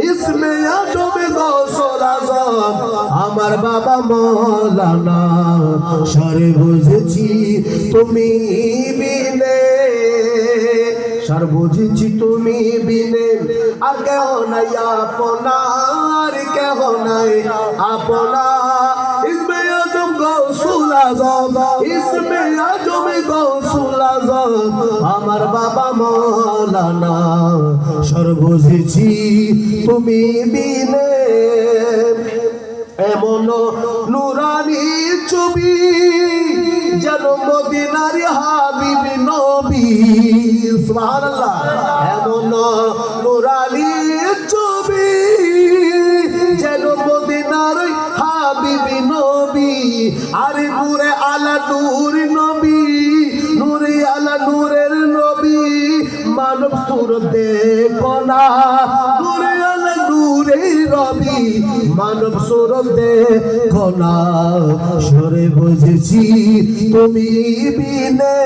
ইসমে আজম গৌসুল আজম আমার বাবা মৌলানা সরে বুঝেছি তুমি বিনে সর বুঝেছি তুমি বিনে আর কেহ নাই আপনার কেহ নাই আপনা ইসমে আজম গৌসুল আজম ইসমে আজম গৌসুল আজম আমার বাবা মৌলানা সর বুঝেছি তুমি বিনে এমন নুরানি ছবি যেন মদিনার হাবিব নবী সুবহানাল্লাহ এমন নুরানি ছবি যেন মদিনার হাবিব নবী আর নূরে আলা নূর নবী নূরে আলা নূরের নবী মানব সুরত দেখো না নূরে আলা নূরের রবি মানব সুরত দেখো না সরে বুঝেছি তুমি বিনে